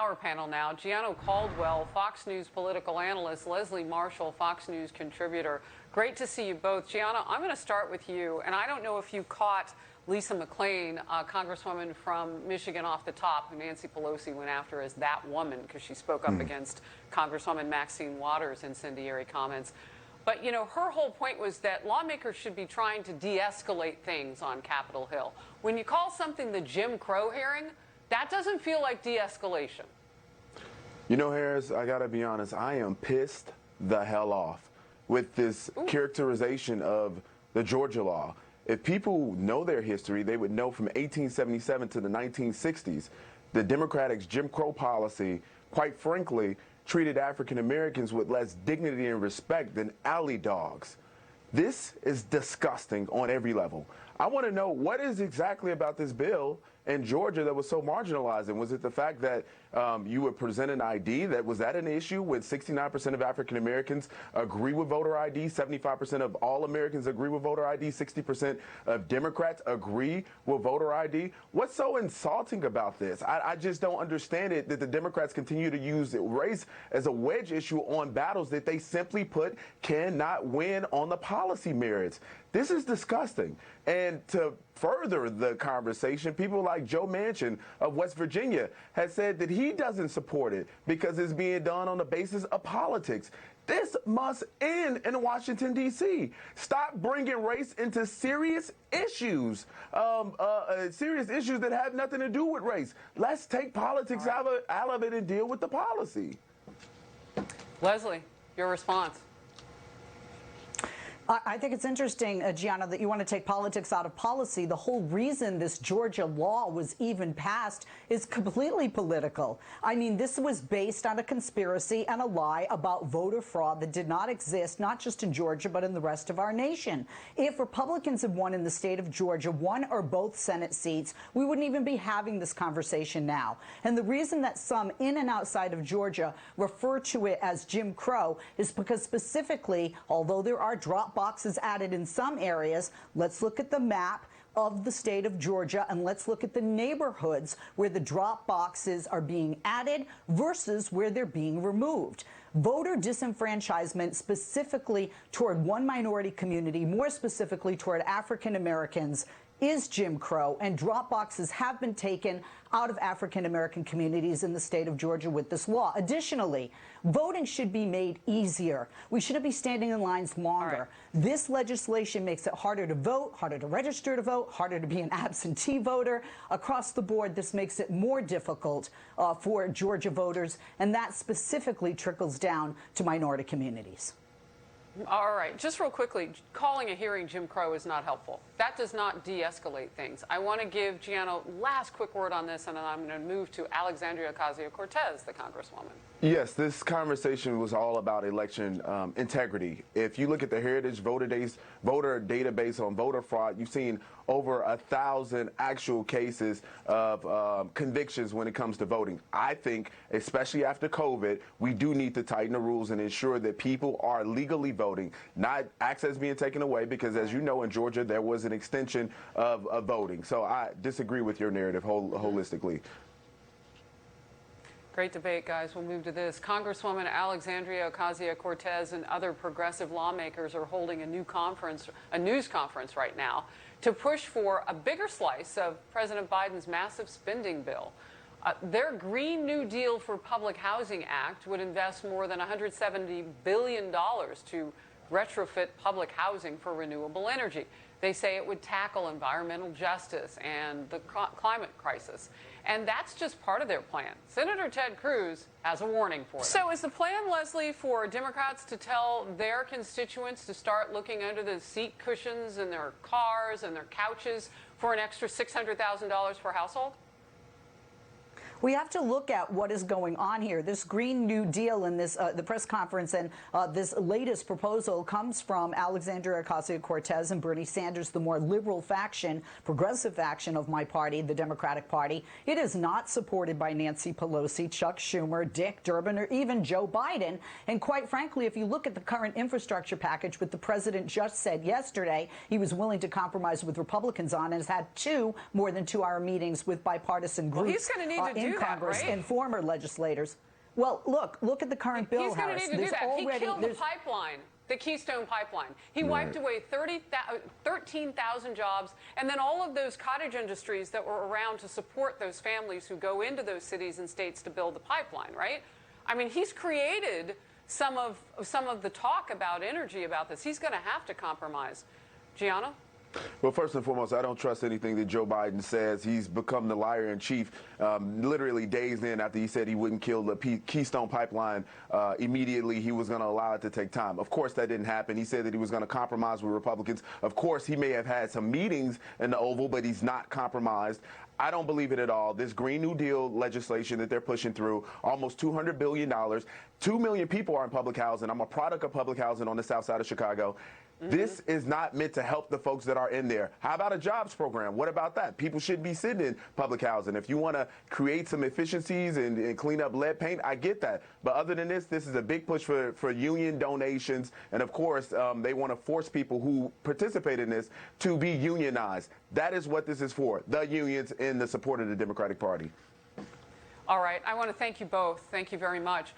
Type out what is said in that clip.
our panel now. Gianno Caldwell, Fox News political analyst, Leslie Marshall, Fox News contributor. Great to see you both. Gianno, I'm going to start with you, and I don't know if you caught Lisa McClain, Congresswoman from Michigan, off the top, who Nancy Pelosi went after as that woman because she spoke up against Congresswoman Maxine Waters' incendiary comments. But, you know, her whole point was that lawmakers should be trying to de-escalate things on Capitol Hill. When you call something the Jim Crow hearing, that doesn't feel like de-escalation. You know, Harris, I got to be honest, I am pissed the hell off with this characterization of the Georgia law. If people know their history, they would know from 1877 to the 1960s, the Democratic Jim Crow policy, quite frankly, treated African Americans with less dignity and respect than alley dogs. This is disgusting on every level. I want to know what is exactly about this bill in Georgia that was so marginalizing. Was it the fact that you would present an ID? Was that an issue when 69% of African Americans agree with voter ID, 75% of all Americans agree with voter ID, 60% of Democrats agree with voter ID? What's so insulting about this? I just don't understand it that the Democrats continue to use race as a wedge issue on battles that they simply put cannot win on the policy merits. This is disgusting. And to further the conversation, people like Joe Manchin of West Virginia has said that he doesn't support it because it's being done on the basis of politics. This must end in Washington, D.C. Stop bringing race into serious issues that have nothing to do with race. Let's take politics out of it and deal with the policy. Leslie, your response. I think it's interesting, Gianna, that you want to take politics out of policy. The whole reason this Georgia law was even passed is completely political. I mean, this was based on a conspiracy and a lie about voter fraud that did not exist, not just in Georgia, but in the rest of our nation. If Republicans had won in the state of Georgia, one or both Senate seats, we wouldn't even be having this conversation now. And the reason that some in and outside of Georgia refer to it as Jim Crow is because specifically, although there are drop boxes added in some areas, let's look at the map of the state of Georgia and let's look at the neighborhoods where the drop boxes are being added versus where they're being removed. Voter disenfranchisement specifically toward one minority community, more specifically toward African Americans, is Jim Crow, and drop boxes have been taken out of African American communities in the state of Georgia with this law. Additionally, voting should be made easier. We shouldn't be standing in lines longer. This legislation makes it harder to vote, harder to register to vote, harder to be an absentee voter. Across the board, this makes it more difficult for Georgia voters, and that specifically trickles down to minority communities. All right, just real quickly, calling a hearing Jim Crow is not helpful. That does not de-escalate things. I want to give Gianno last quick word on this, and then I'm going to move to Alexandria Ocasio-Cortez, the Congresswoman. Yes, this conversation was all about election integrity. If you look at the Heritage voter database on voter fraud, you've seen over 1,000 actual cases of convictions when it comes to voting. I think, especially after COVID, we do need to tighten the rules and ensure that people are legally voting, not access being taken away, because as you know, in Georgia, there was an extension of voting. So I disagree with your narrative holistically. Great debate, guys. We'll move to this. Congresswoman Alexandria Ocasio-Cortez and other progressive lawmakers are holding a news conference right now to push for a bigger slice of President Biden's massive spending bill. Their Green New Deal for Public Housing Act would invest more than $170 billion to retrofit public housing for renewable energy. They say it would tackle environmental justice and the climate crisis. And that's just part of their plan. Senator Ted Cruz has a warning for them. So is the plan, Leslie, for Democrats to tell their constituents to start looking under the seat cushions in their cars and their couches for an extra $600,000 per household? We have to look at what is going on here. This Green New Deal in this the press conference and this latest proposal comes from Alexandria Ocasio-Cortez and Bernie Sanders, the more liberal faction, progressive faction of my party, the Democratic Party. It is not supported by Nancy Pelosi, Chuck Schumer, Dick Durbin, or even Joe Biden. And quite frankly, if you look at the current infrastructure package, which the president just said yesterday he was willing to compromise with Republicans on, and has had more than 2-hour meetings with bipartisan groups. Well, he's going to need to do in do that, Congress right? and former legislators. Well, look at the current bill, He's going to Harris. need to do that. He killed the there's pipeline, the Keystone Pipeline. He wiped away 13,000 jobs, and then all of those cottage industries that were around to support those families who go into those cities and states to build the pipeline, right? I mean, he's created some of the talk about energy about this. He's going to have to compromise. Gianna? Well, first and foremost, I don't trust anything that Joe Biden says. He's become the liar in chief literally days in after he said he wouldn't kill the Keystone Pipeline. Immediately, he was going to allow it to take time. Of course, that didn't happen. He said that he was going to compromise with Republicans. Of course, he may have had some meetings in the Oval, but he's not compromised. I don't believe it at all. This Green New Deal legislation that they're pushing through, almost $200 billion. 2 million people are in public housing. I'm a product of public housing on the south side of Chicago. This is not meant to help the folks that are in there. How about a jobs program? What about that? People shouldn't be sitting in public housing. If you want to create some efficiencies and clean up lead paint, I get that. But other than this is a big push for union donations. And of course, they want to force people who participate in this to be unionized. That is what this is for, the unions in the support of the Democratic Party. All right. I want to thank you both. Thank you very much.